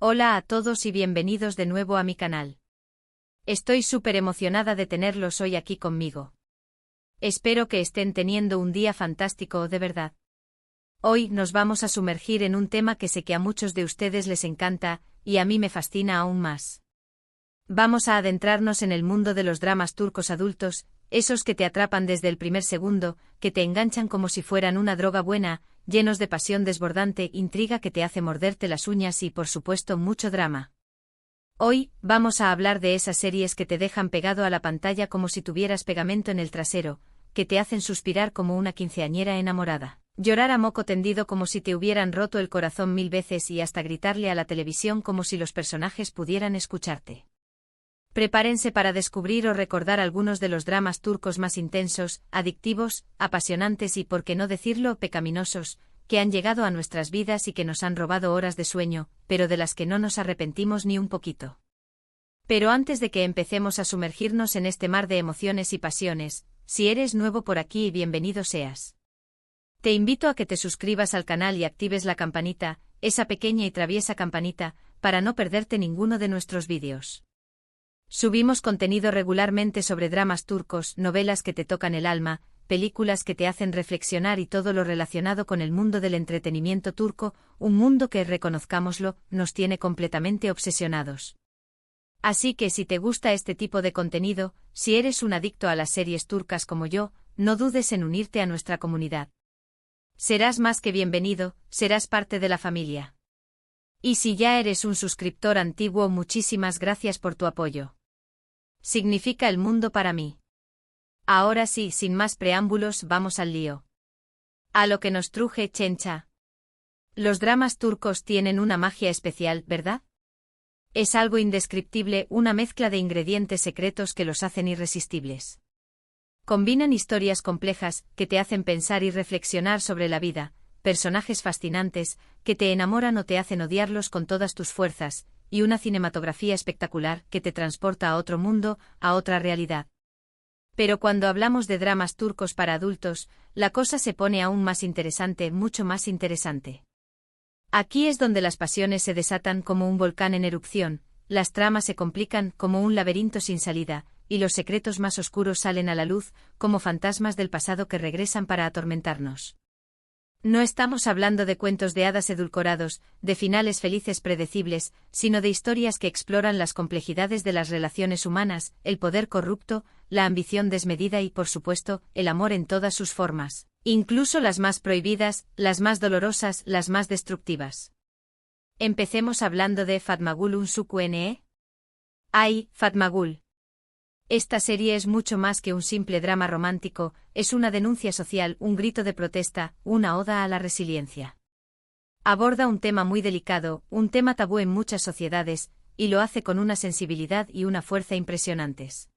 Hola a todos y bienvenidos de nuevo a mi canal. Estoy súper emocionada de tenerlos hoy aquí conmigo. Espero que estén teniendo un día fantástico de verdad. Hoy nos vamos a sumergir en un tema que sé que a muchos de ustedes les encanta, y a mí me fascina aún más. Vamos a adentrarnos en el mundo de los dramas turcos adultos, esos que te atrapan desde el primer segundo, que te enganchan como si fueran una droga buena, llenos de pasión desbordante, intriga que te hace morderte las uñas y, por supuesto, mucho drama. Hoy, vamos a hablar de esas series que te dejan pegado a la pantalla como si tuvieras pegamento en el trasero, que te hacen suspirar como una quinceañera enamorada, llorar a moco tendido como si te hubieran roto el corazón 1000 veces y hasta gritarle a la televisión como si los personajes pudieran escucharte. Prepárense para descubrir o recordar algunos de los dramas turcos más intensos, adictivos, apasionantes y, por qué no decirlo, pecaminosos, que han llegado a nuestras vidas y que nos han robado horas de sueño, pero de las que no nos arrepentimos ni un poquito. Pero antes de que empecemos a sumergirnos en este mar de emociones y pasiones, si eres nuevo por aquí, bienvenido seas. Te invito a que te suscribas al canal y actives la campanita, esa pequeña y traviesa campanita, para no perderte ninguno de nuestros vídeos. Subimos contenido regularmente sobre dramas turcos, novelas que te tocan el alma, películas que te hacen reflexionar y todo lo relacionado con el mundo del entretenimiento turco, un mundo que, reconozcámoslo, nos tiene completamente obsesionados. Así que si te gusta este tipo de contenido, si eres un adicto a las series turcas como yo, no dudes en unirte a nuestra comunidad. Serás más que bienvenido, serás parte de la familia. Y si ya eres un suscriptor antiguo, muchísimas gracias por tu apoyo. Significa el mundo para mí. Ahora sí, sin más preámbulos, vamos al lío. A lo que nos truje, chencha. Los dramas turcos tienen una magia especial, ¿verdad? Es algo indescriptible, una mezcla de ingredientes secretos que los hacen irresistibles. Combinan historias complejas, que te hacen pensar y reflexionar sobre la vida, personajes fascinantes, que te enamoran o te hacen odiarlos con todas tus fuerzas, y una cinematografía espectacular que te transporta a otro mundo, a otra realidad. Pero cuando hablamos de dramas turcos para adultos, la cosa se pone aún más interesante, mucho más interesante. Aquí es donde las pasiones se desatan como un volcán en erupción, las tramas se complican como un laberinto sin salida, y los secretos más oscuros salen a la luz, como fantasmas del pasado que regresan para atormentarnos. No estamos hablando de cuentos de hadas edulcorados, de finales felices predecibles, sino de historias que exploran las complejidades de las relaciones humanas, el poder corrupto, la ambición desmedida y, por supuesto, el amor en todas sus formas, incluso las más prohibidas, las más dolorosas, las más destructivas. Empecemos hablando de Fatmagul Unsuku Ne. ¡Ay, Fatmagul! Esta serie es mucho más que un simple drama romántico, es una denuncia social, un grito de protesta, una oda a la resiliencia. Aborda un tema muy delicado, un tema tabú en muchas sociedades, y lo hace con una sensibilidad y una fuerza impresionantes.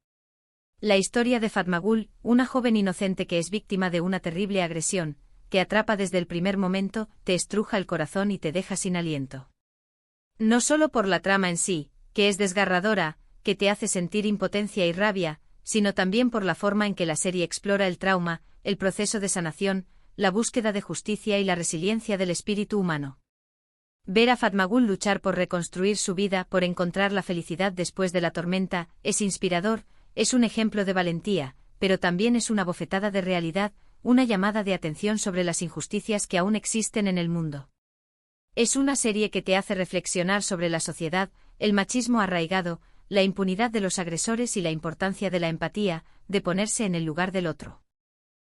La historia de Fatmagul, una joven inocente que es víctima de una terrible agresión, que atrapa desde el primer momento, te estruja el corazón y te deja sin aliento. No solo por la trama en sí, que es desgarradora, que te hace sentir impotencia y rabia, sino también por la forma en que la serie explora el trauma, el proceso de sanación, la búsqueda de justicia y la resiliencia del espíritu humano. Ver a Fatmagul luchar por reconstruir su vida, por encontrar la felicidad después de la tormenta, es inspirador, es un ejemplo de valentía, pero también es una bofetada de realidad, una llamada de atención sobre las injusticias que aún existen en el mundo. Es una serie que te hace reflexionar sobre la sociedad, el machismo arraigado, la impunidad de los agresores y la importancia de la empatía, de ponerse en el lugar del otro.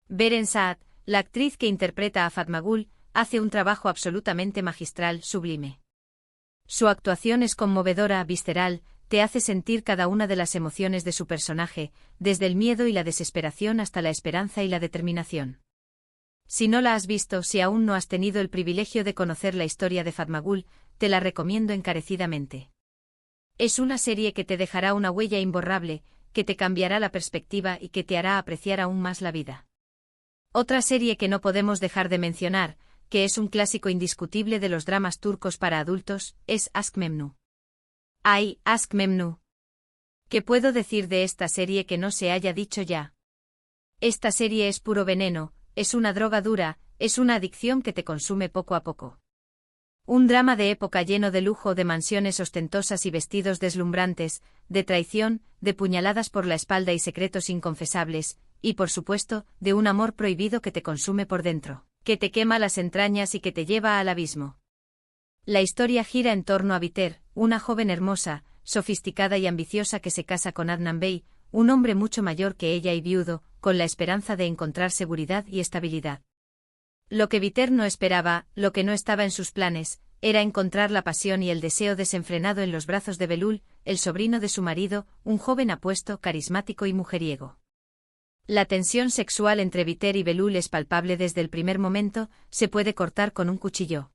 Beren Saat, la actriz que interpreta a Fatmagul, hace un trabajo absolutamente magistral, sublime. Su actuación es conmovedora, visceral, te hace sentir cada una de las emociones de su personaje, desde el miedo y la desesperación hasta la esperanza y la determinación. Si no la has visto, si aún no has tenido el privilegio de conocer la historia de Fatmagul, te la recomiendo encarecidamente. Es una serie que te dejará una huella imborrable, que te cambiará la perspectiva y que te hará apreciar aún más la vida. Otra serie que no podemos dejar de mencionar, que es un clásico indiscutible de los dramas turcos para adultos, es Aşk Memnu. ¡Ay, Aşk Memnu! ¿Qué puedo decir de esta serie que no se haya dicho ya? Esta serie es puro veneno, es una droga dura, es una adicción que te consume poco a poco. Un drama de época lleno de lujo, de mansiones ostentosas y vestidos deslumbrantes, de traición, de puñaladas por la espalda y secretos inconfesables, y por supuesto, de un amor prohibido que te consume por dentro, que te quema las entrañas y que te lleva al abismo. La historia gira en torno a Bihter, una joven hermosa, sofisticada y ambiciosa que se casa con Adnan Bey, un hombre mucho mayor que ella y viudo, con la esperanza de encontrar seguridad y estabilidad. Lo que Bihter no esperaba, lo que no estaba en sus planes, era encontrar la pasión y el deseo desenfrenado en los brazos de Belul, el sobrino de su marido, un joven apuesto, carismático y mujeriego. La tensión sexual entre Bihter y Belul es palpable desde el primer momento, se puede cortar con un cuchillo.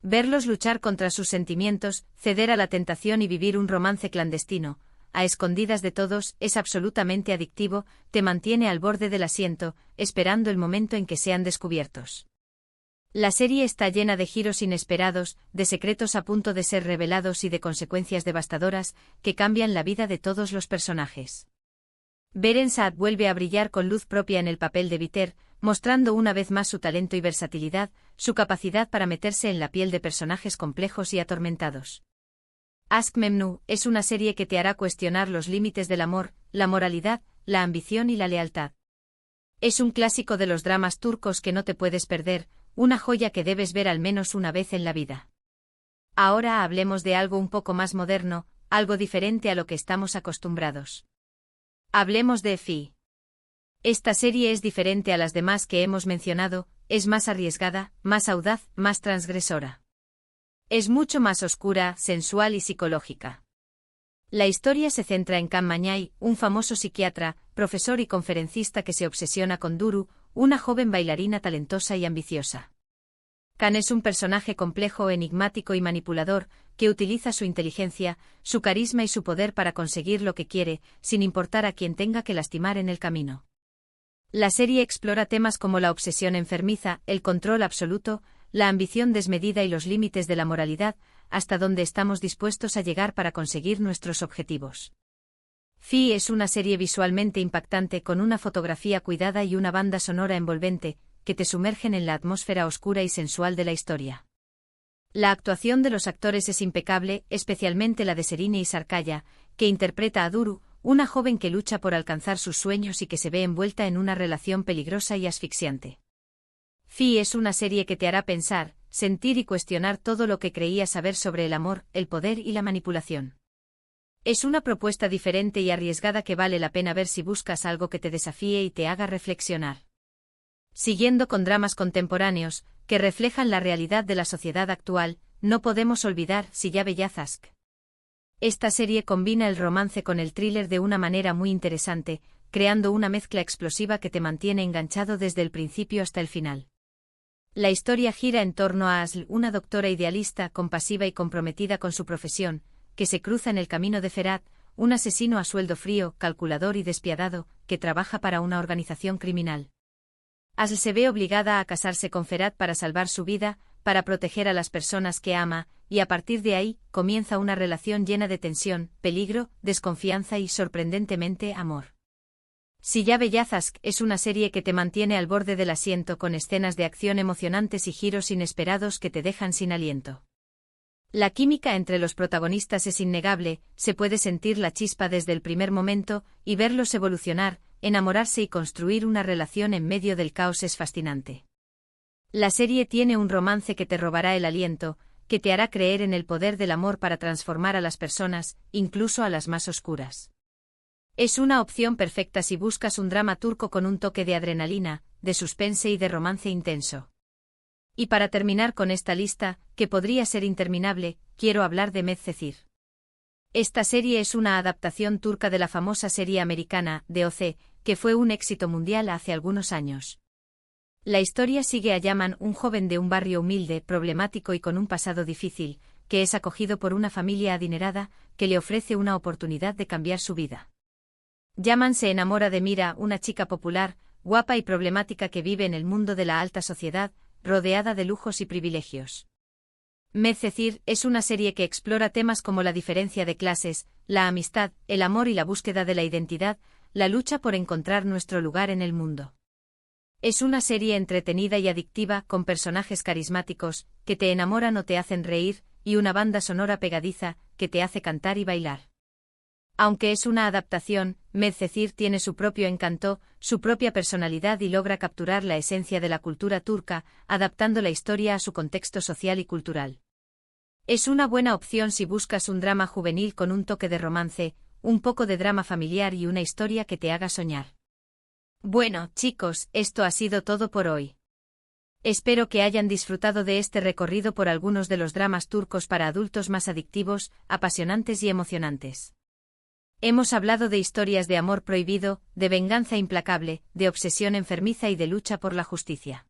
Verlos luchar contra sus sentimientos, ceder a la tentación y vivir un romance clandestino, a escondidas de todos, es absolutamente adictivo, te mantiene al borde del asiento, esperando el momento en que sean descubiertos. La serie está llena de giros inesperados, de secretos a punto de ser revelados y de consecuencias devastadoras, que cambian la vida de todos los personajes. Beren Saat vuelve a brillar con luz propia en el papel de Bihter, mostrando una vez más su talento y versatilidad, su capacidad para meterse en la piel de personajes complejos y atormentados. Aşk Memnu es una serie que te hará cuestionar los límites del amor, la moralidad, la ambición y la lealtad. Es un clásico de los dramas turcos que no te puedes perder, una joya que debes ver al menos una vez en la vida. Ahora hablemos de algo un poco más moderno, algo diferente a lo que estamos acostumbrados. Hablemos de Fi. Esta serie es diferente a las demás que hemos mencionado, es más arriesgada, más audaz, más transgresora. Es mucho más oscura, sensual y psicológica. La historia se centra en Kan Mañay, un famoso psiquiatra, profesor y conferencista que se obsesiona con Duru, una joven bailarina talentosa y ambiciosa. Kan es un personaje complejo, enigmático y manipulador, que utiliza su inteligencia, su carisma y su poder para conseguir lo que quiere, sin importar a quien tenga que lastimar en el camino. La serie explora temas como la obsesión enfermiza, el control absoluto, la ambición desmedida y los límites de la moralidad, hasta donde estamos dispuestos a llegar para conseguir nuestros objetivos. Fi es una serie visualmente impactante con una fotografía cuidada y una banda sonora envolvente, que te sumergen en la atmósfera oscura y sensual de la historia. La actuación de los actores es impecable, especialmente la de Serine Isarkaya, que interpreta a Duru, una joven que lucha por alcanzar sus sueños y que se ve envuelta en una relación peligrosa y asfixiante. Fi es una serie que te hará pensar, sentir y cuestionar todo lo que creías saber sobre el amor, el poder y la manipulación. Es una propuesta diferente y arriesgada que vale la pena ver si buscas algo que te desafíe y te haga reflexionar. Siguiendo con dramas contemporáneos, que reflejan la realidad de la sociedad actual, no podemos olvidar Silla Bellaz. Esta serie combina el romance con el thriller de una manera muy interesante, creando una mezcla explosiva que te mantiene enganchado desde el principio hasta el final. La historia gira en torno a Asl, una doctora idealista, compasiva y comprometida con su profesión, que se cruza en el camino de Ferhat, un asesino a sueldo frío, calculador y despiadado, que trabaja para una organización criminal. Asl se ve obligada a casarse con Ferhat para salvar su vida, para proteger a las personas que ama, y a partir de ahí, comienza una relación llena de tensión, peligro, desconfianza y, sorprendentemente, amor. Silla Bellaz es una serie que te mantiene al borde del asiento con escenas de acción emocionantes y giros inesperados que te dejan sin aliento. La química entre los protagonistas es innegable, se puede sentir la chispa desde el primer momento, y verlos evolucionar, enamorarse y construir una relación en medio del caos es fascinante. La serie tiene un romance que te robará el aliento, que te hará creer en el poder del amor para transformar a las personas, incluso a las más oscuras. Es una opción perfecta si buscas un drama turco con un toque de adrenalina, de suspense y de romance intenso. Y para terminar con esta lista, que podría ser interminable, quiero hablar de Medcezir. Esta serie es una adaptación turca de la famosa serie americana, DOC, que fue un éxito mundial hace algunos años. La historia sigue a Yaman, un joven de un barrio humilde, problemático y con un pasado difícil, que es acogido por una familia adinerada, que le ofrece una oportunidad de cambiar su vida. Yaman se enamora de Mira, una chica popular, guapa y problemática que vive en el mundo de la alta sociedad, rodeada de lujos y privilegios. Medcezir es una serie que explora temas como la diferencia de clases, la amistad, el amor y la búsqueda de la identidad, la lucha por encontrar nuestro lugar en el mundo. Es una serie entretenida y adictiva con personajes carismáticos, que te enamoran o te hacen reír, y una banda sonora pegadiza, que te hace cantar y bailar. Aunque es una adaptación, Medcezir tiene su propio encanto, su propia personalidad y logra capturar la esencia de la cultura turca, adaptando la historia a su contexto social y cultural. Es una buena opción si buscas un drama juvenil con un toque de romance, un poco de drama familiar y una historia que te haga soñar. Bueno, chicos, esto ha sido todo por hoy. Espero que hayan disfrutado de este recorrido por algunos de los dramas turcos para adultos más adictivos, apasionantes y emocionantes. Hemos hablado de historias de amor prohibido, de venganza implacable, de obsesión enfermiza y de lucha por la justicia.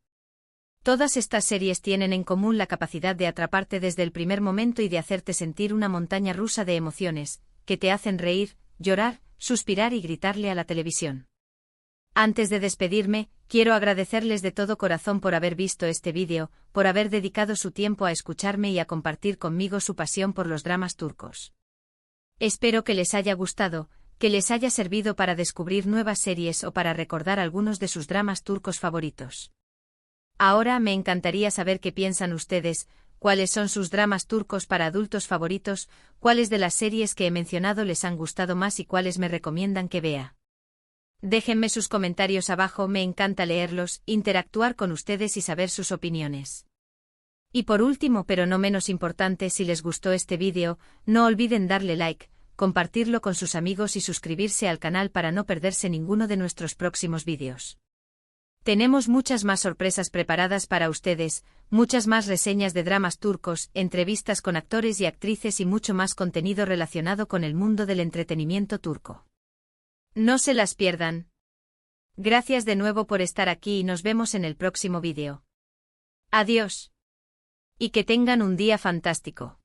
Todas estas series tienen en común la capacidad de atraparte desde el primer momento y de hacerte sentir una montaña rusa de emociones, que te hacen reír, llorar, suspirar y gritarle a la televisión. Antes de despedirme, quiero agradecerles de todo corazón por haber visto este vídeo, por haber dedicado su tiempo a escucharme y a compartir conmigo su pasión por los dramas turcos. Espero que les haya gustado, que les haya servido para descubrir nuevas series o para recordar algunos de sus dramas turcos favoritos. Ahora me encantaría saber qué piensan ustedes, cuáles son sus dramas turcos para adultos favoritos, cuáles de las series que he mencionado les han gustado más y cuáles me recomiendan que vea. Déjenme sus comentarios abajo, me encanta leerlos, interactuar con ustedes y saber sus opiniones. Y por último, pero no menos importante, si les gustó este vídeo, no olviden darle like, compartirlo con sus amigos y suscribirse al canal para no perderse ninguno de nuestros próximos vídeos. Tenemos muchas más sorpresas preparadas para ustedes, muchas más reseñas de dramas turcos, entrevistas con actores y actrices y mucho más contenido relacionado con el mundo del entretenimiento turco. No se las pierdan. Gracias de nuevo por estar aquí y nos vemos en el próximo vídeo. Adiós. Y que tengan un día fantástico.